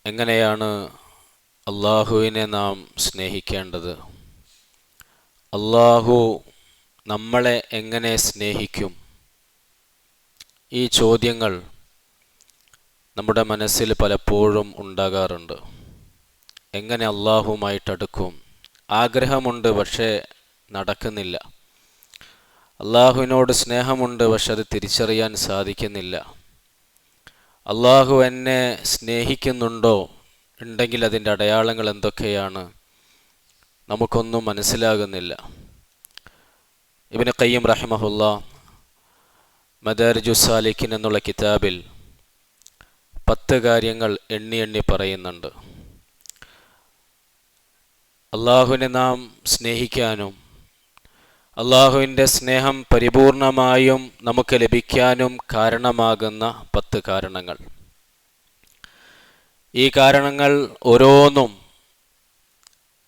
എങ്ങനെയാണ് അള്ളാഹുവിനെ നാം സ്നേഹിക്കേണ്ടത്? അള്ളാഹു നമ്മളെ എങ്ങനെ സ്നേഹിക്കും? ഈ ചോദ്യങ്ങൾ നമ്മുടെ മനസ്സിൽ പലപ്പോഴും ഉണ്ടാകാറുണ്ട്. എങ്ങനെ അള്ളാഹുവുമായിട്ടടുക്കും? ആഗ്രഹമുണ്ട്, പക്ഷേ നടക്കുന്നില്ല. അള്ളാഹുവിനോട് സ്നേഹമുണ്ട്, പക്ഷെ അത് തിരിച്ചറിയാൻ സാധിക്കുന്നില്ല. അള്ളാഹു എന്നെ സ്നേഹിക്കുന്നുണ്ടോ? ഉണ്ടെങ്കിൽ അതിൻ്റെ അടയാളങ്ങൾ എന്തൊക്കെയാണ്? നമുക്കൊന്നും മനസ്സിലാകുന്നില്ല. ഇബ്നു ഖയ്യിം റഹിമഹുല്ലാഹ് മദാരിജുസ് സാലിഖീൻ എന്നുള്ള കിതാബിൽ 10 കാര്യങ്ങൾ എണ്ണി പറയുന്നുണ്ട്. അള്ളാഹുവിനെ നാം സ്നേഹിക്കാനും അള്ളാഹുവിൻ്റെ സ്നേഹം പരിപൂർണമായും നമുക്ക് ലഭിക്കാനും കാരണമാകുന്ന 10 കാരണങ്ങൾ. ഈ കാരണങ്ങൾ ഓരോന്നും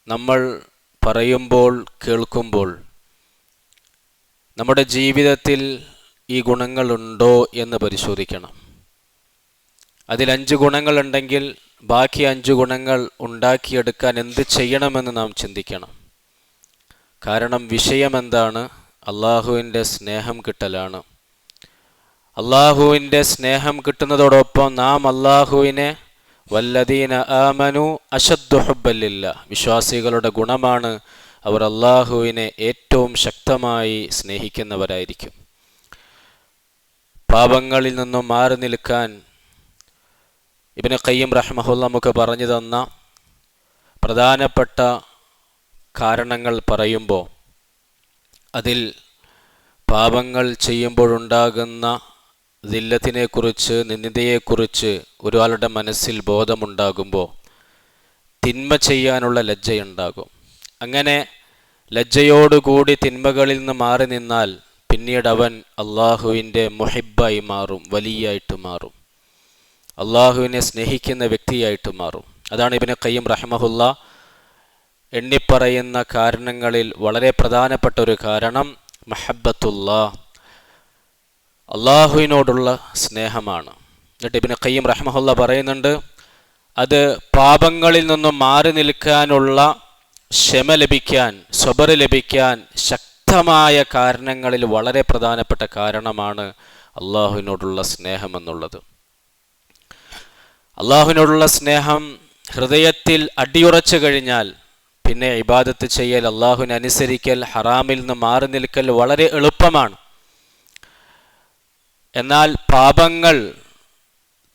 നമ്മൾ പറയുമ്പോൾ, കേൾക്കുമ്പോൾ നമ്മുടെ ജീവിതത്തിൽ ഈ ഗുണങ്ങളുണ്ടോ എന്ന് പരിശോധിക്കണം. അതിൽ 5 ഗുണങ്ങളുണ്ടെങ്കിൽ ബാക്കി 5 ഗുണങ്ങൾ ഉണ്ടാക്കിയെടുക്കാൻ എന്ത് ചെയ്യണമെന്ന് നാം ചിന്തിക്കണം. കാരണം വിഷയം എന്താണ്? അള്ളാഹുവിൻ്റെ സ്നേഹം കിട്ടലാണ്. അള്ളാഹുവിൻ്റെ സ്നേഹം കിട്ടുന്നതോടൊപ്പം നാം അള്ളാഹുവിനെ വല്ലദീന ആമനു അശദ്ദു ഹുബ്ബൻ ലില്ലാഹ്, വിശ്വാസികളുടെ ഗുണമാണ് അവർ അള്ളാഹുവിനെ ഏറ്റവും ശക്തമായി സ്നേഹിക്കുന്നവരായിരിക്കും. പാപങ്ങളിൽ നിന്നും മാറി നിൽക്കാൻ ഇബ്നു ഖയ്യിം റഹിമഹുല്ലാഹ് നമുക്ക് പറഞ്ഞു തന്ന പ്രധാനപ്പെട്ട കാരണങ്ങൾ പറയുമ്പോൾ, അതിൽ പാപങ്ങൾ ചെയ്യുമ്പോഴുണ്ടാകുന്ന ദില്ലത്തിനെക്കുറിച്ച്, നിന്ദയെക്കുറിച്ച് ഒരാളുടെ മനസ്സിൽ ബോധമുണ്ടാകുമ്പോൾ തിന്മ ചെയ്യാനുള്ള ലജ്ജയുണ്ടാകും. അങ്ങനെ ലജ്ജയോടുകൂടി തിന്മകളിൽ നിന്ന് മാറി നിന്നാൽ പിന്നീട് അവൻ അള്ളാഹുവിൻ്റെ മുഹിബ്ബായി മാറും, വലിയായിട്ട് മാറും, അള്ളാഹുവിനെ സ്നേഹിക്കുന്ന വ്യക്തിയായിട്ട് മാറും. അതാണ് ഇബ്നു ഖയ്യിം റഹിമഹുല്ലാഹ് എണ്ണിപ്പറയുന്ന കാരണങ്ങളിൽ വളരെ പ്രധാനപ്പെട്ട ഒരു കാരണം മഹബ്ബത്തുല്ലാഹ്, അള്ളാഹുവിനോടുള്ള സ്നേഹമാണ്. എന്നിട്ട് ഇബ്നു ഖയ്യിം റഹിമഹുല്ലാഹ് പറയുന്നുണ്ട്, അത് പാപങ്ങളിൽ നിന്നും മാറി നിൽക്കാനുള്ള ക്ഷമ ലഭിക്കാൻ, സ്വബർ ലഭിക്കാൻ ശക്തമായ കാരണങ്ങളിൽ വളരെ പ്രധാനപ്പെട്ട കാരണമാണ് അള്ളാഹുവിനോടുള്ള സ്നേഹം എന്നുള്ളത്. അള്ളാഹുവിനോടുള്ള സ്നേഹം ഹൃദയത്തിൽ അടിയുറച്ചു കഴിഞ്ഞാൽ പിന്നെ ഇബാദത്ത് ചെയ്യൽ, അള്ളാഹുവിനെ അനുസരിക്കൽ, ഹറാമിൽ നിന്ന് മാറി നിൽക്കൽ വളരെ എളുപ്പമാണ്. എന്നാൽ പാപങ്ങൾ,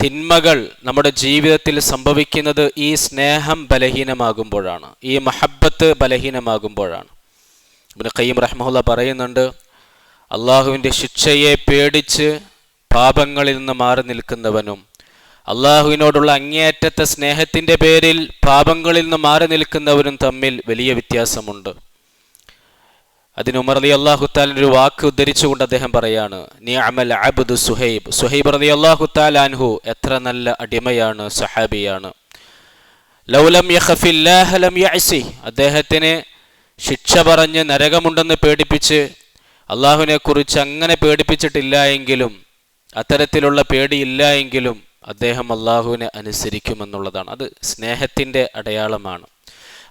തിന്മകൾ നമ്മുടെ ജീവിതത്തിൽ സംഭവിക്കുന്നത് ഈ സ്നേഹം ബലഹീനമാകുമ്പോഴാണ്, ഈ മഹബ്ബത്ത് ബലഹീനമാകുമ്പോഴാണ്. ഇബ്നു ഖയ്യിം റഹിമഹുല്ലാഹ് പറയുന്നുണ്ട്, അള്ളാഹുവിൻ്റെ ശിക്ഷയെ പേടിച്ച് പാപങ്ങളിൽ നിന്ന് മാറി നിൽക്കുന്നവനും അള്ളാഹുവിനോടുള്ള അങ്ങേയറ്റത്തെ സ്നേഹത്തിൻ്റെ പേരിൽ പാപങ്ങളിൽ നിന്ന് മാറി നിൽക്കുന്നവരും തമ്മിൽ വലിയ വ്യത്യാസമുണ്ട്. അതിന് ഉമർ റളിയല്ലാഹു തആല ഒരു വാക്ക് ഉദ്ധരിച്ചുകൊണ്ട് അദ്ദേഹം പറയാണ്, നിഅമൽ അബ്ദു സുഹൈബ്. സുഹൈബ് റളിയല്ലാഹു തആല അൻഹു എത്ര നല്ല അടിമയാണ്, സഹാബിയാണ്. ലൗലം യഖഫില്ലാഹ ലം യഅസി, അദ്ദേഹത്തിന് ശിക്ഷ പറഞ്ഞ് നരകമുണ്ടെന്ന് പേടിപ്പിച്ച് അള്ളാഹുവിനെ കുറിച്ച് അങ്ങനെ പേടിപ്പിച്ചിട്ടില്ല എങ്കിലും, അത്തരത്തിലുള്ള പേടിയില്ല എങ്കിലും അദ്ദേഹം അള്ളാഹുവിനെ അനുസരിക്കുമെന്നുള്ളതാണ്. അത് സ്നേഹത്തിൻ്റെ അടയാളമാണ്.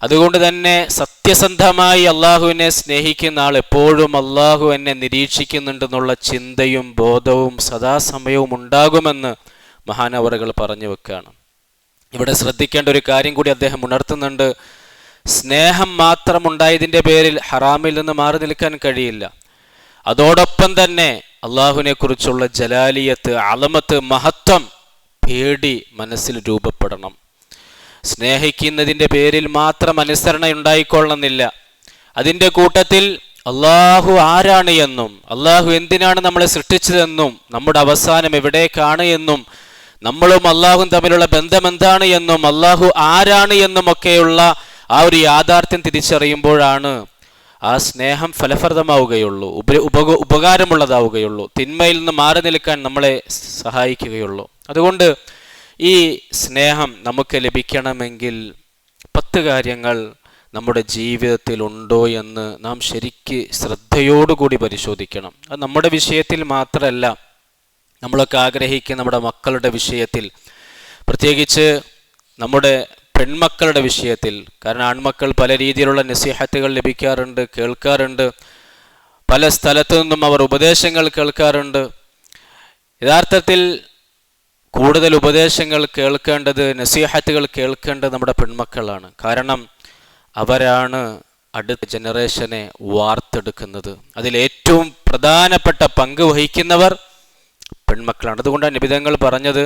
അതുകൊണ്ട് തന്നെ സത്യസന്ധമായി അള്ളാഹുവിനെ സ്നേഹിക്കുന്ന ആൾ എപ്പോഴും അള്ളാഹു എന്നെ നിരീക്ഷിക്കുന്നുണ്ടെന്നുള്ള ചിന്തയും ബോധവും സദാസമയവും ഉണ്ടാകുമെന്ന് മഹാനവറുകൾ പറഞ്ഞു വെക്കുകയാണ്. ഇവിടെ ശ്രദ്ധിക്കേണ്ട ഒരു കാര്യം കൂടി അദ്ദേഹം ഉണർത്തുന്നുണ്ട്. സ്നേഹം മാത്രം ഉണ്ടായതിൻ്റെ പേരിൽ ഹറാമിൽ നിന്ന് മാറി നിൽക്കാൻ കഴിയില്ല. അതോടൊപ്പം തന്നെ അള്ളാഹുവിനെ കുറിച്ചുള്ള ജലാലിയത്ത്, അളമത്ത്, മഹത്വം, പേടി മനസ്സിൽ രൂപപ്പെടണം. സ്നേഹിക്കുന്നതിൻ്റെ പേരിൽ മാത്രം അനുസരണ ഉണ്ടായിക്കൊള്ളണമെന്നില്ല. അതിൻ്റെ കൂട്ടത്തിൽ അള്ളാഹു ആരാണ് എന്നും, അള്ളാഹു എന്തിനാണ് നമ്മളെ സൃഷ്ടിച്ചതെന്നും, നമ്മുടെ അവസാനം എവിടേക്കാണ് എന്നും, നമ്മളും അള്ളാഹും തമ്മിലുള്ള ബന്ധം എന്താണ് എന്നും, അള്ളാഹു ആരാണ് എന്നുമൊക്കെയുള്ള ആ ഒരു യാഥാർത്ഥ്യം തിരിച്ചറിയുമ്പോഴാണ് ആ സ്നേഹം ഫലപ്രദമാവുകയുള്ളൂ, ഉപകാരമുള്ളതാവുകയുള്ളൂ, തിന്മയിൽ നിന്ന് മാറി നിൽക്കാൻ നമ്മളെ സഹായിക്കുകയുള്ളൂ. അതുകൊണ്ട് ഈ സ്നേഹം നമുക്ക് ലഭിക്കണമെങ്കിൽ 10 കാര്യങ്ങൾ നമ്മുടെ ജീവിതത്തിൽ ഉണ്ടോ എന്ന് നാം ശരിക്ക് ശ്രദ്ധയോടുകൂടി പരിശോധിക്കണം. അത് നമ്മുടെ വിഷയത്തിൽ മാത്രമല്ല, നമ്മളൊക്കെ ആഗ്രഹിക്കുന്ന നമ്മുടെ മക്കളുടെ വിഷയത്തിൽ, പ്രത്യേകിച്ച് നമ്മുടെ പെൺമക്കളുടെ വിഷയത്തിൽ. കാരണം ആൺമക്കൾ പല രീതിയിലുള്ള നസീഹത്തുകൾ ലഭിക്കാറുണ്ട്, കേൾക്കാറുണ്ട്, പല സ്ഥലത്തു നിന്നും അവർ ഉപദേശങ്ങൾ കേൾക്കാറുണ്ട്. യഥാർത്ഥത്തിൽ കൂടുതൽ ഉപദേശങ്ങൾ കേൾക്കേണ്ടത്, നസീഹത്തുകൾ കേൾക്കേണ്ടത് നമ്മുടെ പെൺമക്കളാണ്. കാരണം അവരാണ് അടുത്ത ജനറേഷനെ വാർത്തെടുക്കുന്നത്. അതിലേറ്റവും പ്രധാനപ്പെട്ട പങ്ക് വഹിക്കുന്നവർ പെൺമക്കളാണ്. അതുകൊണ്ടാണ് നബിതങ്ങൾ പറഞ്ഞത്,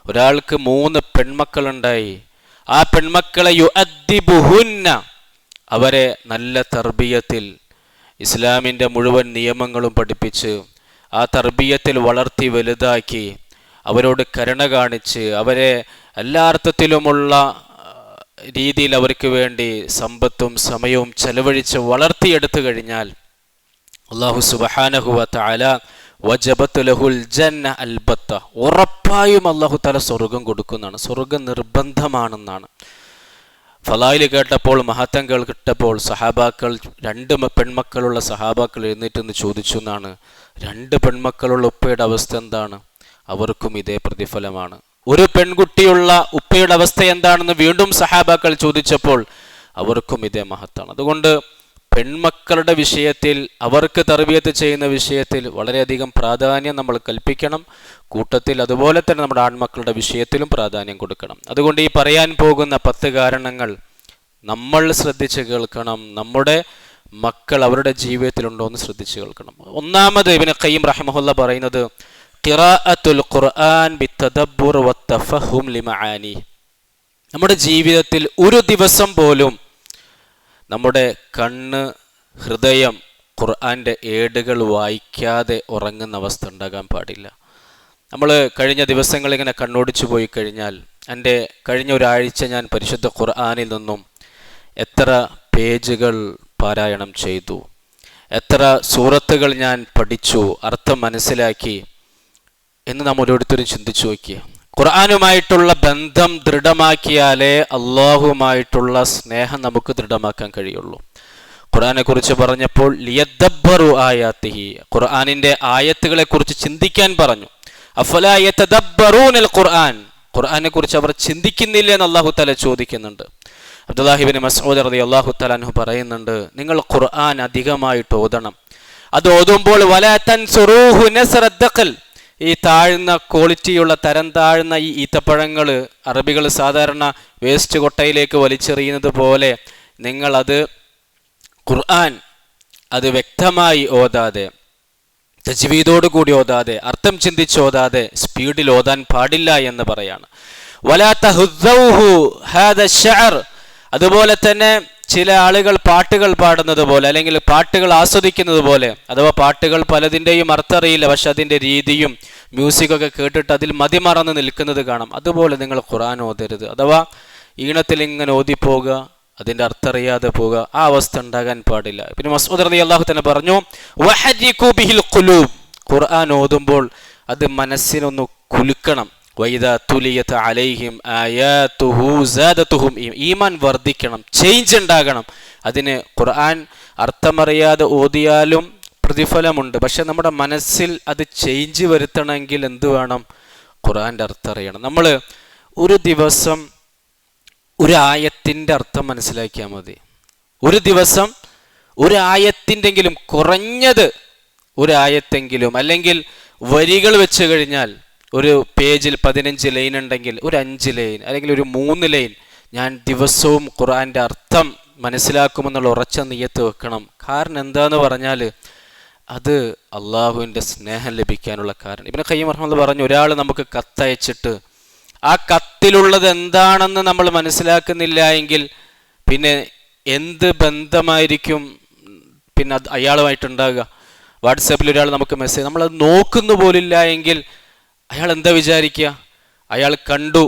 ഒരാൾക്ക് 3 പെൺമക്കളുണ്ടായി, ആ പെൺമക്കളെ യുഅദ്ദിബുഹുന്ന, അവരെ നല്ല തർബിയത്തിൽ ഇസ്ലാമിൻ്റെ മുഴുവൻ നിയമങ്ങളും പഠിപ്പിച്ച് ആ തർബിയത്തിൽ വളർത്തി വലുതാക്കി അവരോട് കരുണ കാണിച്ച് അവരെ എല്ലാ അർത്ഥത്തിലുമുള്ള രീതിയിൽ അവർക്ക് വേണ്ടി സമ്പത്തും സമയവും ചെലവഴിച്ച് വളർത്തിയെടുത്തു കഴിഞ്ഞാൽ അല്ലാഹു സുബ്ഹാനഹു വ തആല വജബത്ത് ലഹുൽ ജന്ന അൽബത്ത, ഉറപ്പായും അല്ലാഹു തആല സ്വർഗം കൊടുക്കുന്നതാണ്. സ്വർഗം നിർബന്ധമാണെന്നാണ്. ഫലായിൽ കേട്ടപ്പോൾ, മഹത്വം കേട്ടപ്പോൾ സഹാബാക്കൾ, 2 പെൺമക്കളുള്ള സഹാബാക്കൾ എഴുന്നേറ്റെന്ന് ചോദിച്ചു എന്നാണ്. 2 പെൺമക്കളുള്ള ഉപ്പയുടെ അവസ്ഥ എന്താണ്? അവർക്കും ഇതേ പ്രതിഫലമാണ്. ഒരു പെൺകുട്ടിയുള്ള ഉപ്പയുടെ അവസ്ഥ എന്താണെന്ന് വീണ്ടും സഹാബാക്കൾ ചോദിച്ചപ്പോൾ അവർക്കും ഇതേ മഹത്താണ്. അതുകൊണ്ട് പെൺമക്കളുടെ വിഷയത്തിൽ, അവർക്ക് തർബിയത്ത് ചെയ്യുന്ന വിഷയത്തിൽ വളരെയധികം പ്രാധാന്യം നമ്മൾ കൽപ്പിക്കണം. കൂട്ടത്തിൽ അതുപോലെ തന്നെ നമ്മുടെ ആൺമക്കളുടെ വിഷയത്തിലും പ്രാധാന്യം കൊടുക്കണം. അതുകൊണ്ട് ഈ പറയാൻ പോകുന്ന 10 കാരണങ്ങൾ നമ്മൾ ശ്രദ്ധിച്ച് കേൾക്കണം. നമ്മുടെ മക്കൾ അവരുടെ ജീവിതത്തിലുണ്ടോ എന്ന് ശ്രദ്ധിച്ച് കേൾക്കണം. ഒന്നാമത് ഇബ്നു ഖയ്യിം റഹിമഹുല്ലാഹ് പറയുന്നത് ഖിറാഅത്തുൽ ഖുർആൻ ബിത്തദബ്ബുർ വത്തഫഹും ലിമആനി. നമ്മുടെ ജീവിതത്തിൽ ഒരു ദിവസം പോലും നമ്മുടെ കണ്ണ്, ഹൃദയം ഖുർആൻ്റെ ഏടുകൾ വായിക്കാതെ ഉറങ്ങുന്ന അവസ്ഥ ഉണ്ടാകാൻ പാടില്ല. നമ്മൾ കഴിഞ്ഞ ദിവസങ്ങളിങ്ങനെ കണ്ണോടിച്ചു പോയി കഴിഞ്ഞാൽ, എൻ്റെ കഴിഞ്ഞ ഒരാഴ്ച ഞാൻ പരിശുദ്ധ ഖുർആനിൽ നിന്നും എത്ര പേജുകൾ പാരായണം ചെയ്തു, എത്ര സൂറത്തുകൾ ഞാൻ പഠിച്ചു, അർത്ഥം മനസ്സിലാക്കി എന്ന് നാം ഓരോരുത്തരും ചിന്തിച്ചു നോക്കിയ. ഖുർആനുമായിട്ടുള്ള ബന്ധം ദൃഢമാക്കിയാലേ അള്ളാഹുമായിട്ടുള്ള സ്നേഹം നമുക്ക് ദൃഢമാക്കാൻ കഴിയുള്ളൂ. ഖുർആനെ കുറിച്ച് പറഞ്ഞപ്പോൾ ലിയദ്ദബ്ബറു ആയാത്തിഹി, ഖുർആനിൻ്റെ ആയത്തുകളെ കുറിച്ച് ചിന്തിക്കാൻ പറഞ്ഞു. അഫലാ യതദബ്ബറൂനൽ ഖുർആൻ, ഖുർആനെ കുറിച്ച് അവർ ചിന്തിക്കുന്നില്ല എന്ന് അല്ലാഹു തആല ചോദിക്കുന്നുണ്ട്. അബ്ദുല്ലാഹി ഇബ്നു മസ്ഊദ് റളിയല്ലാഹു തആല അൻഹു പറയുന്നുണ്ട്, നിങ്ങൾ ഖുർആൻ അധികമായിട്ട് ഓതണം. അത് ഓതുമ്പോൾ വലാ തൻസുറൂഹു നസ്റദ്ദഖൽ, ഈ താഴ്ന്ന ക്വാളിറ്റിയുള്ള തരം താഴ്ന്ന ഈ ഈത്തപ്പഴങ്ങൾ അറബികൾ സാധാരണ വേസ്റ്റ് കൊട്ടയിലേക്ക് വലിച്ചെറിയുന്നത് പോലെ നിങ്ങളത് ഖുർആൻ അത് വ്യക്തമായി ഓതാതെ, തജ്വീദോട് കൂടി ഓതാതെ, അർത്ഥം ചിന്തിച്ച് ഓതാതെ സ്പീഡിൽ ഓതാൻ പാടില്ല എന്ന് പറയാണ്. വലാ തഹുദ്ദൗഹു ഹാദാ ശഅർ, അതുപോലെ തന്നെ ചില ആളുകൾ പാട്ടുകൾ പാടുന്നത് പോലെ അല്ലെങ്കിൽ പാട്ടുകൾ ആസ്വദിക്കുന്നത് പോലെ, അഥവാ പാട്ടുകൾ പലതിൻ്റെയും അർത്ഥം അറിയില്ല, പക്ഷെ അതിൻ്റെ രീതിയും മ്യൂസിക്കൊക്കെ കേട്ടിട്ട് അതിൽ മതിമറന്ന് നിൽക്കുന്നത് കാണാം. അതുപോലെ നിങ്ങൾ ഖുർആൻ ഓതരുത്. അഥവാ ഈണത്തിൽ ഇങ്ങനെ ഓതിപ്പോവുക, അതിൻ്റെ അർത്ഥം അറിയാതെ പോവുക, ആ അവസ്ഥ ഉണ്ടാകാൻ പാടില്ല. പിന്നെ മസ്ഊദ് റളിയല്ലാഹു തആല പറഞ്ഞു വഹദികു ബിഹിൽ ഖുലൂബ്, ഖുർആൻ ഓതുമ്പോൾ അത് മനസ്സിനൊന്ന് കുലുക്കണം. വൈദാ തുലിയത് അലൈഹിം ആയാതുഹു സാദതുഹും, ഈമാൻ വർദ്ധിക്കണം, ചേഞ്ച് ഉണ്ടാകണം. അതിന് ഖുർആൻ അർത്ഥമറിയാതെ ഓതിയാലും പ്രതിഫലമുണ്ട്. പക്ഷെ നമ്മുടെ മനസ്സിൽ അത് ചേഞ്ച് വരുത്തണമെങ്കിൽ എന്ത് വേണം? ഖുർആൻ്റെ അർത്ഥം അറിയണം. നമ്മൾ ഒരു ദിവസം ഒരു ആയത്തിൻ്റെ അർത്ഥം മനസ്സിലാക്കിയാൽ മതി. ഒരു ദിവസം ഒരു ആയത്തിൻ്റെങ്കിലും, കുറഞ്ഞത് ഒരു ആയത്തെങ്കിലും, അല്ലെങ്കിൽ വരികൾ വെച്ച് കഴിഞ്ഞാൽ ഒരു പേജിൽ 15 ലൈൻ ഉണ്ടെങ്കിൽ ഒരു 5 ലൈൻ അല്ലെങ്കിൽ ഒരു 3 ലൈൻ ഞാൻ ദിവസവും ഖുർആൻ്റെ അർത്ഥം മനസ്സിലാക്കുമെന്നുള്ള ഉറച്ച നിയ്യത്ത് വെക്കണം. കാരണം എന്താന്ന് പറഞ്ഞാൽ അത് അള്ളാഹുവിൻ്റെ സ്നേഹം ലഭിക്കാനുള്ള കാരണം. ഇബ്നു ഖയ്യിം റഹിമഹുല്ലാഹ് പറഞ്ഞു, ഒരാൾ നമുക്ക് കത്തയച്ചിട്ട് ആ കത്തിലുള്ളത് എന്താണെന്ന് നമ്മൾ മനസ്സിലാക്കുന്നില്ല എങ്കിൽ പിന്നെ എന്ത് ബന്ധമായിരിക്കും പിന്നെ അയാളുമായിട്ടുണ്ടാകുക? വാട്സാപ്പിൽ ഒരാൾ നമുക്ക് മെസ്സേജ്, നമ്മളത് നോക്കുന്നു പോലില്ല എങ്കിൽ അയാൾ എന്താ വിചാരിക്കുക? അയാൾ കണ്ടു,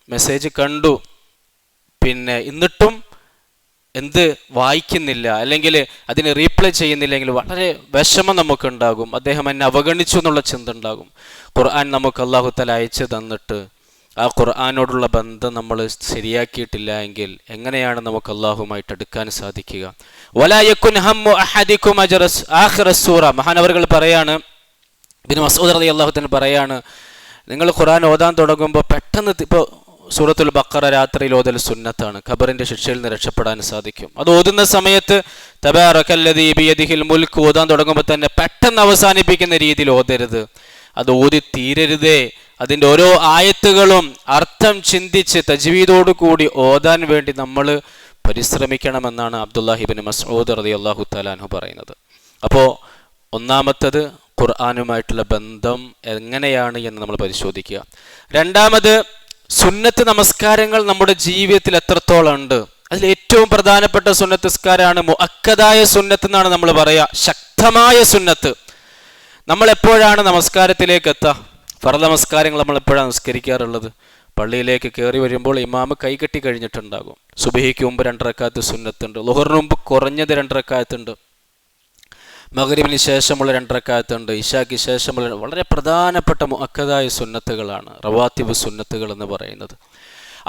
മെസ്സേജ് കണ്ടു, പിന്നെ എന്നിട്ടും എന്ത് വായിക്കുന്നില്ല അല്ലെങ്കിൽ അതിന് റീപ്ലൈ ചെയ്യുന്നില്ലെങ്കിൽ വളരെ വിഷമം നമുക്കുണ്ടാകും. അദ്ദേഹം എന്നെ അവഗണിച്ചു എന്നുള്ള ചിന്ത ഉണ്ടാകും. ഖുർആൻ നമുക്ക് അല്ലാഹു തആല അയച്ചു തന്നിട്ട് ആ ഖുർആനോടുള്ള ബന്ധം നമ്മൾ ശരിയാക്കിയിട്ടില്ല എങ്കിൽ എങ്ങനെയാണ് നമുക്ക് അല്ലാഹുമായിട്ട് അടുക്കാൻ സാധിക്കുക? വലാ യകുൻ ഹമ്മു അഹദികും അജ്റസ് ആഖിറ സൂറ, മഹാനവറുകൾ പറയാണ്, ഇബ്നു മസ്ഊദ് റളിയല്ലാഹു തആല പറയാണ്, നിങ്ങൾ ഖുർആൻ ഓതാൻ തുടങ്ങുമ്പോൾ പെട്ടെന്ന് ഇപ്പോൾ സൂറത്തുൽ ബഖറ രാത്രിയിൽ ഓതൽ സുന്നത്താണ്. ഖബറിന്റെ ശിക്ഷയിൽ നിന്ന് രക്ഷപ്പെടാൻ സാധിക്കും. അത് ഓതുന്ന സമയത്ത് തബാറകല്ലദീ ബിയദിഹിൽ മുൽക്ക് ഓതാൻ തുടങ്ങുമ്പോൾ തന്നെ പെട്ടെന്ന് അവസാനിപ്പിക്കുന്ന രീതിയിൽ ഓതരുത്. അത് ഓതി തീരരുതേ. അതിൻ്റെ ഓരോ ആയത്തുകളും അർത്ഥം ചിന്തിച്ച് തജ്വീദോടു കൂടി ഓതാൻ വേണ്ടി നമ്മൾ പരിശ്രമിക്കണമെന്നാണ് അബ്ദുല്ലാഹി ഇബ്നു മസ്ഊദ് റളിയല്ലാഹു തആല അൻഹു പറയുന്നത്. അപ്പോൾ ഒന്നാമത്തത് ഖുർആനുമായിട്ടുള്ള ബന്ധം എങ്ങനെയാണ് എന്ന് നമ്മൾ പരിശോധിക്കുക. രണ്ടാമത് സുന്നത്ത് നമസ്കാരങ്ങൾ നമ്മുടെ ജീവിതത്തിൽ എത്രത്തോളം ഉണ്ട്. അതിൽ ഏറ്റവും പ്രധാനപ്പെട്ട സുന്നത്ത് നിസ്കാരമാണ് മുഅക്കദായ സുന്നത്ത് എന്നാണ് നമ്മൾ പറയുക, ശക്തമായ സുന്നത്ത്. നമ്മൾ എപ്പോഴാണ് നമസ്കാരത്തിലേക്ക് എത്തുക? ഫർദ് നമസ്കാരങ്ങൾ നമ്മൾ എപ്പോഴാണ് നിസ്കരിക്കാറുള്ളത്? പള്ളിയിലേക്ക് കയറി വരുമ്പോൾ ഇമാമ് കൈകെട്ടി കഴിഞ്ഞിട്ടുണ്ടാകും. സുബഹിക്ക് മുമ്പ് 2 റക്അത്ത് സുന്നത്തുണ്ട്, ളുഹറിന് മുമ്പ് കുറഞ്ഞത് 2 റക്അത്തുണ്ട്, മഗ്രിബിന് ശേഷമുള്ള 2 റക്അത്തുണ്ട്, ഇശാക്ക് ശേഷമുള്ള വളരെ പ്രധാനപ്പെട്ട മുഅക്കദായ സുന്നത്തുകളാണ് റവാത്തിബ് സുന്നത്തുകൾ എന്ന് പറയുന്നത്.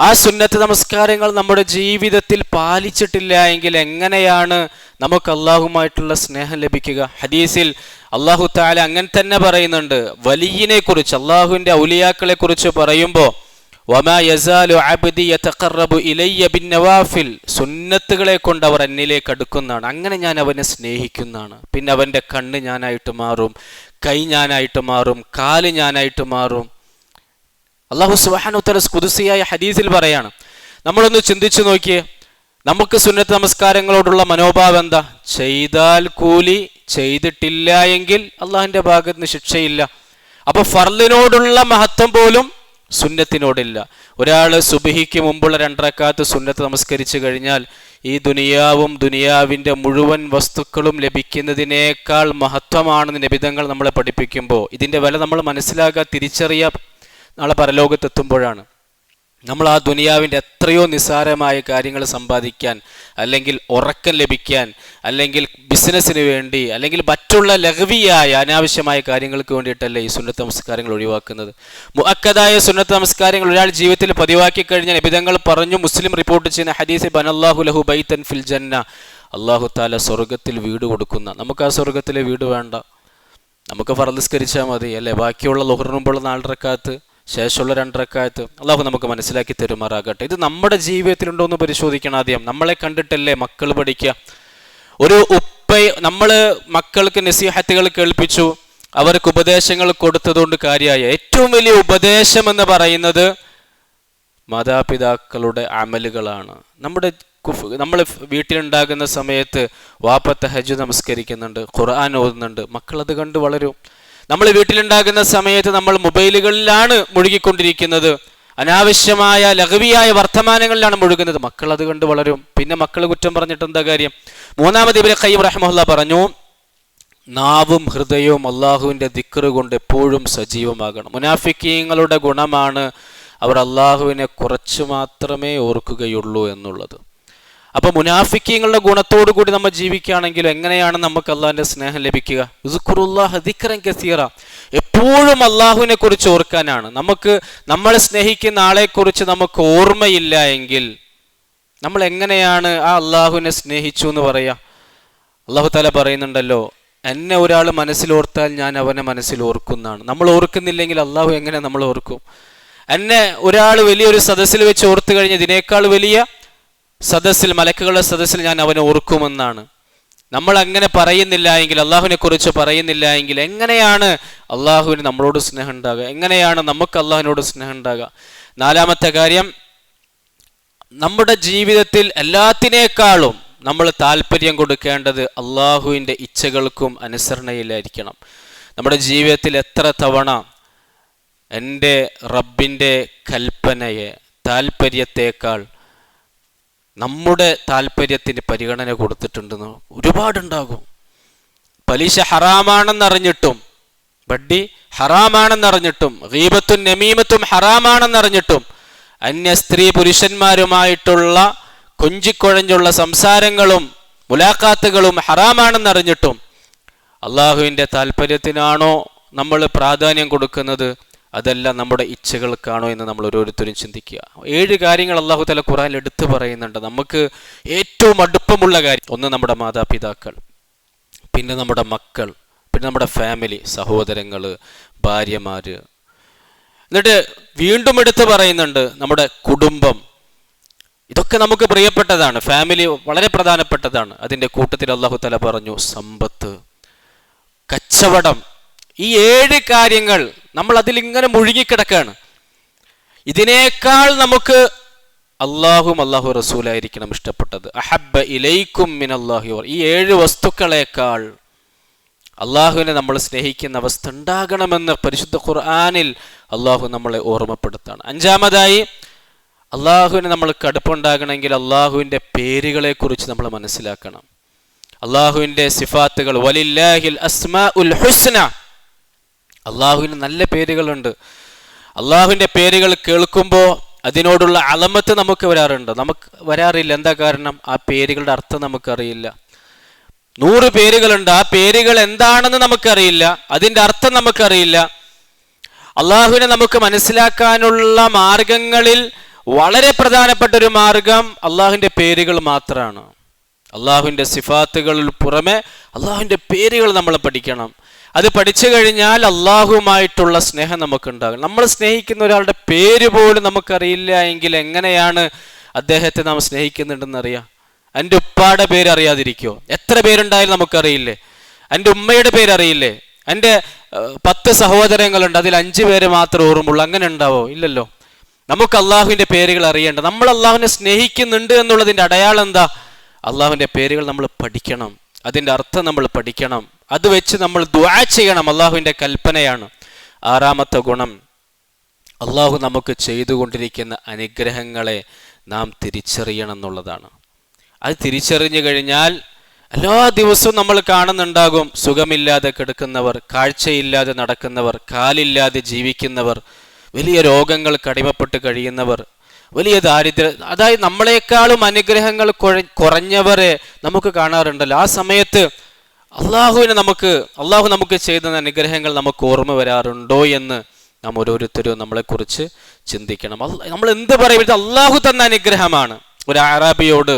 ആ സുന്നത്ത് നമസ്കാരങ്ങൾ നമ്മുടെ ജീവിതത്തിൽ പാലിച്ചിട്ടില്ല എങ്കിൽ എങ്ങനെയാണ് നമുക്ക് അള്ളാഹുമായിട്ടുള്ള സ്നേഹം ലഭിക്കുക? ഹദീസിൽ അള്ളാഹു തആല അങ്ങനെ തന്നെ പറയുന്നുണ്ട്. വലിയനെ കുറിച്ച്, അള്ളാഹുവിൻ്റെ ഔലിയാക്കളെ കുറിച്ച് പറയുമ്പോൾ വമാ യസാലു അബ്ദി യതഖറബു ഇലയ്യ ബിന്നവാഫിൽ, സുന്നത്തുകളെ കൊണ്ട് അവർ എന്നിലേക്ക് അടുക്കുന്നതാണ്, അങ്ങനെ ഞാൻ അവനെ സ്നേഹിക്കുന്നതാണ്. പിന്നെ അവൻ്റെ കണ്ണ് ഞാനായിട്ട് മാറും, കൈ ഞാനായിട്ട് മാറും, കാല് ഞാനായിട്ട് മാറും. അല്ലാഹു സുബ്ഹാനഹു വതആല ഖുദ്സിയായ ഹദീസിൽ പറയാണ്. നമ്മളൊന്ന് ചിന്തിച്ചു നോക്കിയേ, നമുക്ക് സുന്നത്ത് നമസ്കാരങ്ങളോടുള്ള മനോഭാവം എന്താ? ചെയ്താൽ കൂലി, ചെയ്തിട്ടില്ല എങ്കിൽ അള്ളാഹിൻ്റെ ഭാഗത്ത് നിന്ന് ശിക്ഷയില്ല. അപ്പോൾ ഫർളിനോടുള്ള മഹത്വം പോലും സുന്നത്തിനോടില്ല. ഒരാൾ സുബ്ഹിക്ക് മുമ്പുള്ള 2 റക്അത്ത് സുന്നത്ത് നമസ്കരിച്ചു കഴിഞ്ഞാൽ ഈ ദുനിയാവും ദുനിയാവിൻ്റെ മുഴുവൻ വസ്തുക്കളും ലഭിക്കുന്നതിനേക്കാൾ മഹത്വമാണെന്ന് നബിതങ്ങൾ നമ്മളെ പഠിപ്പിക്കുമ്പോൾ ഇതിൻ്റെ വില നമ്മൾ മനസ്സിലാക്കുക, തിരിച്ചറിയുക നാളെ പരലോകത്തെത്തുമ്പോഴാണ്. നമ്മൾ ആ ദുനിയാവിൻ്റെ എത്രയോ നിസ്സാരമായ കാര്യങ്ങൾ സമ്പാദിക്കാൻ, അല്ലെങ്കിൽ ഉറക്കം ലഭിക്കാൻ, അല്ലെങ്കിൽ ബിസിനസ്സിന് വേണ്ടി, അല്ലെങ്കിൽ മറ്റുള്ള ലഘവിയായ അനാവശ്യമായ കാര്യങ്ങൾക്ക് വേണ്ടിയിട്ടല്ലേ ഈ സുന്നത്ത് നമസ്കാരങ്ങൾ ഒഴിവാക്കുന്നത്. മുഅക്കദായ സുന്നത്ത് നമസ്കാരങ്ങൾ ഒരാൾ ജീവിതത്തിൽ പതിവാക്കി കഴിഞ്ഞാൽ നബിതങ്ങൾ പറഞ്ഞു, മുസ്ലിം റിപ്പോർട്ട് ചെയ്യുന്ന ഹദീസ്, ബനല്ലാഹു ലഹു ബൈതൻ ഫിൽ ജന്ന, അല്ലാഹു തആല സ്വർഗ്ഗത്തിൽ വീട് കൊടുക്കുന്ന. നമുക്ക് ആ സ്വർഗ്ഗത്തിലെ വീട് വേണ്ട, നമുക്ക് ഫർള് നിസ്കരിച്ചാൽ മതി അല്ലേ? ബാക്കിയുള്ള ളുഹറിന് മുമ്പുള്ള 4 റക്അത്ത്, ശേഷമുള്ള 2 റക്അത്ത് അല്ലാഹു നമുക്ക് മനസ്സിലാക്കി തരുമാറാകട്ടെ. ഇത് നമ്മുടെ ജീവിതത്തിലുണ്ടോ എന്ന് പരിശോധിക്കണം ആദ്യം. നമ്മളെ കണ്ടിട്ടല്ലേ മക്കൾ പഠിക്കുക. ഒരു നമ്മൾ മക്കൾക്ക് നസീഹത്തുകൾ കേൾപ്പിച്ചു, അവർക്ക് ഉപദേശങ്ങൾ കൊടുത്തതുകൊണ്ട് കാര്യമായ ഏറ്റവും വലിയ ഉപദേശം എന്ന് പറയുന്നത് മാതാപിതാക്കളുടെ അമലുകളാണ്. നമ്മൾ വീട്ടിലുണ്ടാകുന്ന സമയത്ത് വാപ്പ തഹജ്ജുദ് നമസ്കരിക്കുന്നുണ്ട്, ഖുർആൻ ഓതുന്നുണ്ട്, മക്കൾ അത് കണ്ട് വളരും. നമ്മൾ വീട്ടിലുണ്ടാകുന്ന സമയത്ത് നമ്മൾ മൊബൈലുകളിലാണ് മുഴുകിക്കൊണ്ടിരിക്കുന്നത്, അനാവശ്യമായ ലഘവിയായ വർത്തമാനങ്ങളിലാണ് മുഴുകുന്നത്, മക്കൾ അത് കണ്ട് വളരും. പിന്നെ മക്കൾ കുറ്റം പറഞ്ഞിട്ട് എന്താ കാര്യം? മൂന്നാമത് ഇബ്നു ഖയ്യിം റഹിമഹുല്ലാഹ് പറഞ്ഞു, നാവും ഹൃദയവും അള്ളാഹുവിൻ്റെ ദിക്ർ കൊണ്ട് എപ്പോഴും സജീവമാകണം. മുനാഫിക്കീങ്ങളുടെ ഗുണമാണ് അവർ അള്ളാഹുവിനെ കുറച്ച് മാത്രമേ ഓർക്കുകയുള്ളൂ എന്നുള്ളത്. അപ്പോൾ മുനാഫിക്കീങ്ങളുടെ ഗുണത്തോടു കൂടി നമ്മൾ ജീവിക്കുകയാണെങ്കിൽ എങ്ങനെയാണ് നമുക്ക് അള്ളാഹിൻ്റെ സ്നേഹം ലഭിക്കുക? ഉസ്കുറുല്ലാഹ ദിക്റൻ കസീറ, എപ്പോഴും അള്ളാഹുവിനെ കുറിച്ച് ഓർക്കാനാണ്. നമ്മളെ സ്നേഹിക്കുന്ന ആളെക്കുറിച്ച് നമുക്ക് ഓർമ്മയില്ല എങ്കിൽ നമ്മൾ എങ്ങനെയാണ് ആ അള്ളാഹുവിനെ സ്നേഹിച്ചു എന്ന് പറയാ? അള്ളാഹു തആല പറയുന്നുണ്ടല്ലോ, എന്നെ ഒരാൾ മനസ്സിലോർത്താൽ ഞാൻ അവനെ മനസ്സിൽ ഓർക്കുന്നതാണ്. നമ്മൾ ഓർക്കുന്നില്ലെങ്കിൽ അള്ളാഹു എങ്ങനെ നമ്മൾ ഓർക്കും? എന്നെ ഒരാൾ വലിയൊരു സദസ്സിൽ വെച്ച് ഓർത്തു കഴിഞ്ഞാൽ ഇതിനേക്കാൾ വലിയ സദസ്സിൽ, മലക്കുകളുടെ സദസ്സിൽ ഞാൻ അവനെ ഓർക്കുമെന്നാണ്. നമ്മൾ അങ്ങനെ പറയുന്നില്ല എങ്കിൽ, അള്ളാഹുവിനെ കുറിച്ച് പറയുന്നില്ല എങ്കിൽ എങ്ങനെയാണ് അള്ളാഹുവിന് നമ്മളോട് സ്നേഹം ഉണ്ടാകുക? എങ്ങനെയാണ് നമുക്ക് അള്ളാഹുവിനോട് സ്നേഹം ഉണ്ടാകുക? നാലാമത്തെ കാര്യം, നമ്മുടെ ജീവിതത്തിൽ എല്ലാത്തിനേക്കാളും നമ്മൾ താല്പര്യം കൊടുക്കേണ്ടത് അള്ളാഹുവിൻ്റെ ഇച്ഛകൾക്കും അനുസരണയിലായിരിക്കണം. നമ്മുടെ ജീവിതത്തിൽ എത്ര തവണ എൻ്റെ റബ്ബിൻ്റെ കൽപ്പനയെ താല്പര്യത്തേക്കാൾ നമ്മുടെ താല്പര്യത്തിന് പരിഗണന കൊടുത്തിട്ടുണ്ടെന്ന് ഒരുപാടുണ്ടാകും. പലിശ ഹറാമാണെന്നറിഞ്ഞിട്ടും, വട്ടി ഹറാമാണെന്നറിഞ്ഞിട്ടും, ഗീബത്തും നമീമത്തും ഹറാമാണെന്നറിഞ്ഞിട്ടും, അന്യ സ്ത്രീ പുരുഷന്മാരുമായിട്ടുള്ള കൊഞ്ചിക്കൊഴഞ്ഞുള്ള സംസാരങ്ങളും മുലാഖാത്തുകളും ഹറാമാണെന്നറിഞ്ഞിട്ടും അള്ളാഹുവിൻ്റെ താല്പര്യത്തിനാണോ നമ്മൾ പ്രാധാന്യം കൊടുക്കുന്നത്, അതെല്ലാം നമ്മുടെ ഇച്ഛകൾക്കാണോ എന്ന് നമ്മൾ ഓരോരുത്തരും ചിന്തിക്കുക. 7 കാര്യങ്ങൾ അള്ളാഹു തആല ഖുർആനിൽ എടുത്തു പറയുന്നുണ്ട്. നമുക്ക് ഏറ്റവും അടുപ്പമുള്ള കാര്യം, ഒന്ന് നമ്മുടെ മാതാപിതാക്കൾ, പിന്നെ നമ്മുടെ മക്കൾ, പിന്നെ നമ്മുടെ ഫാമിലി, സഹോദരങ്ങൾ, ഭാര്യമാർ, എന്നിട്ട് വീണ്ടും എടുത്ത് പറയുന്നുണ്ട് നമ്മുടെ കുടുംബം. ഇതൊക്കെ നമുക്ക് പ്രിയപ്പെട്ടതാണ്, ഫാമിലി വളരെ പ്രധാനപ്പെട്ടതാണ്. അതിൻ്റെ കൂട്ടത്തിൽ അല്ലാഹു തആല പറഞ്ഞു സമ്പത്ത്, കച്ചവടം. ഈ 7 കാര്യങ്ങൾ നമ്മൾ അതിലിങ്ങനെ മുഴുകിക്കിടക്കാണ്. ഇതിനേക്കാൾ നമുക്ക് അള്ളാഹും അള്ളാഹു റസൂലായിരിക്കണം ഇഷ്ടപ്പെട്ടത്. അഹബ്ബ ഇലൈക്കും മിനല്ലാഹി. ഈ 7 വസ്തുക്കളേക്കാൾ അള്ളാഹുവിനെ നമ്മൾ സ്നേഹിക്കുന്ന അവസ്ഥ ഉണ്ടാകണമെന്ന് പരിശുദ്ധ ഖുർആനിൽ അള്ളാഹു നമ്മളെ ഓർമ്മപ്പെടുത്താണ്. 5-മതായി അള്ളാഹുവിനെ നമ്മൾ കടുപ്പുണ്ടാകണമെങ്കിൽ അള്ളാഹുവിൻ്റെ പേരുകളെ കുറിച്ച് നമ്മൾ മനസ്സിലാക്കണം. അള്ളാഹുവിൻ്റെ സിഫാത്തുകൾ, വലില്ലാഹിൽ അസ്മാഉൽ ഹുസ്ന, അള്ളാഹുവിന് നല്ല പേരുകളുണ്ട്. അള്ളാഹുവിൻ്റെ പേരുകൾ കേൾക്കുമ്പോൾ അതിനോടുള്ള അളമത്ത് നമുക്ക് വരാറില്ല. എന്താ കാരണം? ആ പേരുകളുടെ അർത്ഥം നമുക്കറിയില്ല. 100 പേരുകളുണ്ട്, ആ പേരുകൾ എന്താണെന്ന് നമുക്കറിയില്ല, അതിൻ്റെ അർത്ഥം നമുക്കറിയില്ല. അള്ളാഹുവിനെ നമുക്ക് മനസ്സിലാക്കാനുള്ള മാർഗങ്ങളിൽ വളരെ പ്രധാനപ്പെട്ട ഒരു മാർഗം അള്ളാഹുവിൻ്റെ പേരുകൾ മാത്രമാണ്. അള്ളാഹുവിൻ്റെ സിഫാത്തുകളിൽ പുറമെ അള്ളാഹുവിൻ്റെ പേരുകൾ നമ്മൾ പഠിക്കണം. അത് പഠിച്ചു കഴിഞ്ഞാൽ അള്ളാഹുവുമായിട്ടുള്ള സ്നേഹം നമുക്കുണ്ടാകും. നമ്മൾ സ്നേഹിക്കുന്ന ഒരാളുടെ പേര് പോലും നമുക്കറിയില്ല എങ്കിൽ എങ്ങനെയാണ് അദ്ദേഹത്തെ നാം സ്നേഹിക്കുന്നുണ്ടെന്നറിയാം? എൻ്റെ ഉപ്പാടെ പേര് അറിയാതിരിക്കുമോ? എത്ര പേരുണ്ടായാലും നമുക്കറിയില്ലേ? എൻ്റെ ഉമ്മയുടെ പേരറിയില്ലേ? എൻ്റെ 10 സഹോദരങ്ങളുണ്ട്, അതിൽ 5 പേര് മാത്രം ഓർമ്മയുള്ളൂ, അങ്ങനെ ഉണ്ടാവോ? ഇല്ലല്ലോ. നമുക്ക് അള്ളാഹുവിൻ്റെ പേരുകൾ അറിയേണ്ട. നമ്മൾ അള്ളാഹുവിനെ സ്നേഹിക്കുന്നുണ്ട് എന്നുള്ളതിൻ്റെ അടയാളം എന്താ? അള്ളാഹുവിൻ്റെ പേരുകൾ നമ്മൾ പഠിക്കണം, അതിൻ്റെ അർത്ഥം നമ്മൾ പഠിക്കണം, അത് വെച്ച് നമ്മൾ ദുആ ചെയ്യണം. അള്ളാഹുവിൻ്റെ കൽപ്പനയാണ്. 6-മത്തെ ഗുണം, അള്ളാഹു നമുക്ക് ചെയ്തുകൊണ്ടിരിക്കുന്ന അനുഗ്രഹങ്ങളെ നാം തിരിച്ചറിയണം എന്നുള്ളതാണ്. അത് തിരിച്ചറിഞ്ഞു കഴിഞ്ഞാൽ എല്ലാ ദിവസവും നമ്മൾ കാണുന്നുണ്ടാകും സുഖമില്ലാതെ കിടക്കുന്നവർ, കാഴ്ചയില്ലാതെ നടക്കുന്നവർ, കാലില്ലാതെ ജീവിക്കുന്നവർ, വലിയ രോഗങ്ങൾക്ക് അടിമപ്പെട്ട് കഴിയുന്നവർ, വലിയ ദാരിദ്ര്യം, അതായത് നമ്മളെക്കാളും അനുഗ്രഹങ്ങൾ കുറഞ്ഞവരെ നമുക്ക് കാണാറുണ്ടല്ലോ. ആ സമയത്ത് അള്ളാഹു നമുക്ക് ചെയ്ത അനുഗ്രഹങ്ങൾ നമുക്ക് ഓർമ്മ വരാറുണ്ടോ എന്ന് നാം ഓരോരുത്തരും നമ്മളെക്കുറിച്ച് ചിന്തിക്കണം. നമ്മൾ എന്ത് പറയും? ഇത് അള്ളാഹു തന്ന അനുഗ്രഹമാണ്. ഒരു അറാബിയോട്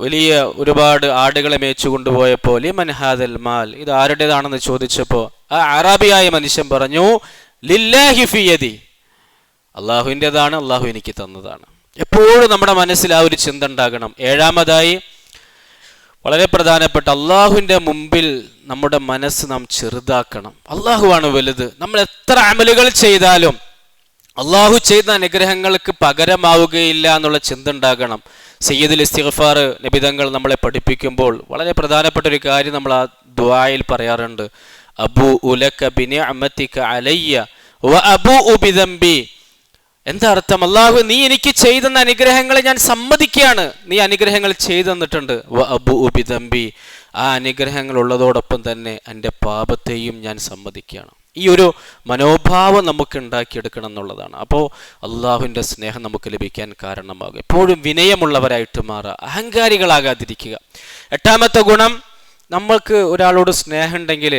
വലിയ ഒരുപാട് ആടുകളെ മേച്ചു കൊണ്ടുപോയപ്പോൾ ലിമൻ ഹാദൽ മാൽ, ഇത് ആരുടേതാണെന്ന് ചോദിച്ചപ്പോൾ ആ അറാബിയായ മനുഷ്യൻ പറഞ്ഞു ലില്ലാഹി ഫി യദി, അള്ളാഹുവിൻ്റെതാണ്, അള്ളാഹു എനിക്ക് തന്നതാണ്. എപ്പോഴും നമ്മുടെ മനസ്സിൽ ആ ഒരു ചിന്ത ഉണ്ടാകണം. 7-മതായി വളരെ പ്രധാനപ്പെട്ട, അള്ളാഹുവിൻ്റെ മുമ്പിൽ നമ്മുടെ മനസ്സ് നാം ചെറുതാക്കണം. അള്ളാഹുവാണ് വലുത്. നമ്മൾ എത്ര അമലുകൾ ചെയ്താലും അള്ളാഹു ചെയ്ത അനുഗ്രഹങ്ങൾക്ക് പകരമാവുകയില്ല എന്നുള്ള ചിന്ത ഉണ്ടാകണം. സയ്യിദുൽ ഇസ്തിഗ്ഫാർ നബിതങ്ങൾ നമ്മളെ പഠിപ്പിക്കുമ്പോൾ വളരെ പ്രധാനപ്പെട്ട ഒരു കാര്യം നമ്മൾ ആ ദുആയിൽ പറയാറുണ്ട്. അബൂ ഉലക ബിനിഅമതിക അലയ്യ വ അബൂ ബിദംബി. എന്താ അർത്ഥം? അള്ളാഹു, നീ എനിക്ക് ചെയ്തെന്ന അനുഗ്രഹങ്ങളെ ഞാൻ സമ്മതിക്കുകയാണ്. നീ അനുഗ്രഹങ്ങൾ ചെയ്തു തന്നിട്ടുണ്ട്. വ അബൂ ബിദംബി, ആ അനുഗ്രഹങ്ങൾ ഉള്ളതോടൊപ്പം തന്നെ എൻ്റെ പാപത്തെയും ഞാൻ സമ്മതിക്കുകയാണ്. ഈ ഒരു മനോഭാവം നമുക്ക് ഉണ്ടാക്കിയെടുക്കണം എന്നുള്ളതാണ്. അപ്പോൾ അള്ളാഹുവിൻ്റെ സ്നേഹം നമുക്ക് ലഭിക്കാൻ കാരണമാകും. എപ്പോഴും വിനയമുള്ളവരായിട്ട് മാറുക, അഹങ്കാരികളാകാതിരിക്കുക. 8-മത്തെ ഗുണം, നമ്മൾക്ക് ഒരാളോട് സ്നേഹം ഉണ്ടെങ്കിൽ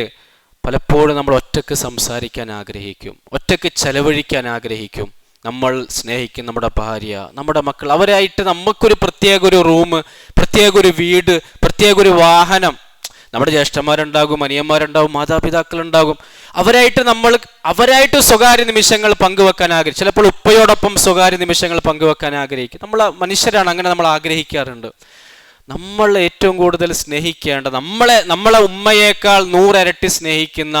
പലപ്പോഴും നമ്മൾ ഒറ്റയ്ക്ക് സംസാരിക്കാൻ ആഗ്രഹിക്കും, ഒറ്റയ്ക്ക് ചെലവഴിക്കാൻ ആഗ്രഹിക്കും. നമ്മൾ സ്നേഹിക്കും നമ്മുടെ ഭാര്യ, നമ്മുടെ മക്കൾ, അവരായിട്ട് നമുക്കൊരു പ്രത്യേക ഒരു റൂം, പ്രത്യേക ഒരു വീട്, പ്രത്യേക ഒരു വാഹനം, നമ്മുടെ ജ്യേഷ്ഠന്മാരുണ്ടാകും, അനിയന്മാരുണ്ടാകും, മാതാപിതാക്കളുണ്ടാകും, അവരായിട്ട് സ്വകാര്യ നിമിഷങ്ങൾ പങ്കുവെക്കാൻ ആഗ്രഹിക്കും. ചിലപ്പോൾ ഉപ്പയോടൊപ്പം സ്വകാര്യ നിമിഷങ്ങൾ പങ്കുവെക്കാൻ ആഗ്രഹിക്കും. നമ്മൾ മനുഷ്യരാണ്, അങ്ങനെ നമ്മൾ ആഗ്രഹിക്കാറുണ്ട്. നമ്മൾ ഏറ്റവും കൂടുതൽ സ്നേഹിക്കേണ്ട, നമ്മളെ ഉമ്മയേക്കാൾ 100 ഇരട്ടി സ്നേഹിക്കുന്ന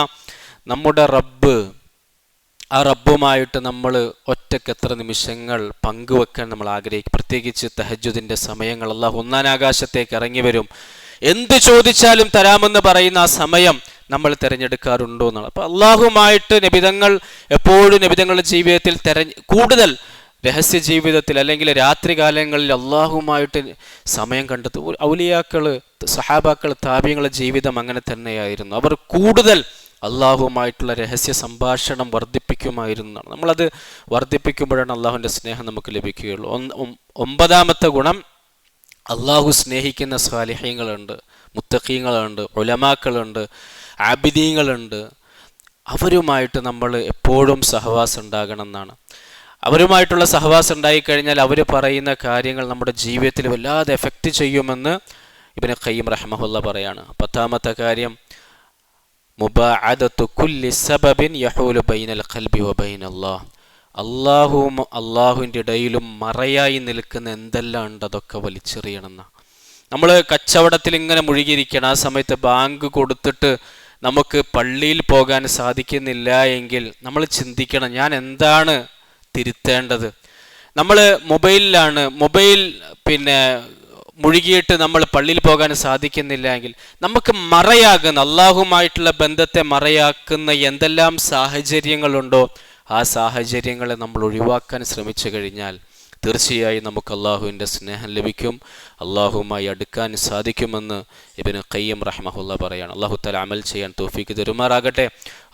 നമ്മുടെ റബ്ബ്, ആ റബ്ബുമായിട്ട് നമ്മൾ ഒറ്റയ്ക്ക് എത്ര നിമിഷങ്ങൾ പങ്കുവെക്കാൻ നമ്മൾ ആഗ്രഹിക്കും. പ്രത്യേകിച്ച് തഹജ്ജുദിൻ്റെ സമയങ്ങൾ, അല്ലാഹു 1-ാം ആകാശത്തേക്ക് ഇറങ്ങി വരും, എന്ത് ചോദിച്ചാലും തരാമെന്ന് പറയുന്ന ആ സമയം നമ്മൾ തിരഞ്ഞെടുക്കാറുണ്ടോ എന്നാണ്. അപ്പോൾ അള്ളാഹുമായിട്ട് നബിതങ്ങൾ എപ്പോഴും നബിതങ്ങളുടെ ജീവിതത്തിൽ കൂടുതൽ രഹസ്യ ജീവിതത്തിൽ അല്ലെങ്കിൽ രാത്രി കാലങ്ങളിൽ അള്ളാഹുമായിട്ട് സമയം കണ്ടെത്തും. ഔലിയാക്കൾ, സഹാബാക്കൾ, താബിഈങ്ങളുടെ ജീവിതം അങ്ങനെ തന്നെയായിരുന്നു. അവർ കൂടുതൽ അള്ളാഹുമായിട്ടുള്ള രഹസ്യ സംഭാഷണം വർദ്ധിപ്പിക്കുമായിരുന്നു. നമ്മളത് വർദ്ധിപ്പിക്കുമ്പോഴാണ് അള്ളാഹുവിൻ്റെ സ്നേഹം നമുക്ക് ലഭിക്കുകയുള്ളൂ. 9-മത്തെ ഗുണം, അള്ളാഹു സ്നേഹിക്കുന്ന സ്വാലിഹീങ്ങളുണ്ട്, മുത്തഖീങ്ങളുണ്ട്, ഉലമാക്കളുണ്ട്, ആബിദീങ്ങളുണ്ട്. അവരുമായിട്ട് നമ്മൾ എപ്പോഴും സഹവാസം ഉണ്ടാകണം എന്നാണ്. അവരുമായിട്ടുള്ള സഹവാസം ഉണ്ടായിക്കഴിഞ്ഞാൽ അവർ പറയുന്ന കാര്യങ്ങൾ നമ്മുടെ ജീവിതത്തിൽ വല്ലാതെ എഫക്റ്റ് ചെയ്യുമെന്ന് ഇബ്നു ഖയ്യിം റഹ്മഹുല്ലാ പറയാണ്. 10-മത്തെ കാര്യം, മുബാഅദത്തു കുല്ലി സബബിൻ യഹൂലു ബൈനൽ ഖൽബി വബൈന അല്ലാഹ്. അള്ളാഹുവും അള്ളാഹുവിൻ്റെ ഇടയിലും മറയായി നിൽക്കുന്ന എന്തെല്ലാം ഉണ്ട് അതൊക്കെ വലിച്ചെറിയണമെന്ന. നമ്മൾ കച്ചവടത്തിൽ ഇങ്ങനെ മുഴുകിയിരിക്കണം. ആ സമയത്ത് ബാങ്ക് കൊടുത്തിട്ട് നമുക്ക് പള്ളിയിൽ പോകാൻ സാധിക്കുന്നില്ല എങ്കിൽ നമ്മൾ ചിന്തിക്കണം, ഞാൻ എന്താണ് തിരുത്തേണ്ടത്. നമ്മൾ മൊബൈലിലാണ്, മൊബൈൽ മുഴുകിയിട്ട് നമ്മൾ പള്ളിയിൽ പോകാൻ സാധിക്കുന്നില്ല എങ്കിൽ നമുക്ക് മറയാകുന്ന, അള്ളാഹുമായിട്ടുള്ള ബന്ധത്തെ മറയാക്കുന്ന എന്തെല്ലാം സാഹചര്യങ്ങളുണ്ടോ ആ സാഹചര്യങ്ങളെ നമ്മൾ ഒഴിവാക്കാൻ ശ്രമിച്ചു കഴിഞ്ഞാൽ തീർച്ചയായും നമുക്ക് അള്ളാഹുവിൻ്റെ സ്നേഹം ലഭിക്കും, അള്ളാഹുവുമായി അടുക്കാൻ സാധിക്കുമെന്ന് ഇബ്നു ഖയ്യിം റഹ്മഹുല്ല പറയാണ്. അള്ളാഹു തആല അമൽ ചെയ്യാൻ തൗഫീഖ് തരുമാറാകട്ടെ.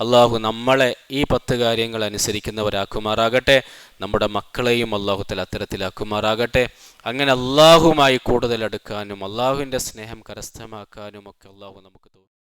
അള്ളാഹു നമ്മളെ ഈ 10 കാര്യങ്ങൾ അനുസരിക്കുന്നവരാക്കുമാറാകട്ടെ. നമ്മുടെ മക്കളെയും അള്ളാഹു തആല അത്തരത്തിലാക്കുമാറാകട്ടെ. അങ്ങനെ അള്ളാഹുവുമായി കൂടുതൽ അടുക്കാനും അള്ളാഹുവിൻ്റെ സ്നേഹം കരസ്ഥമാക്കാനും ഒക്കെ അള്ളാഹു നമുക്ക്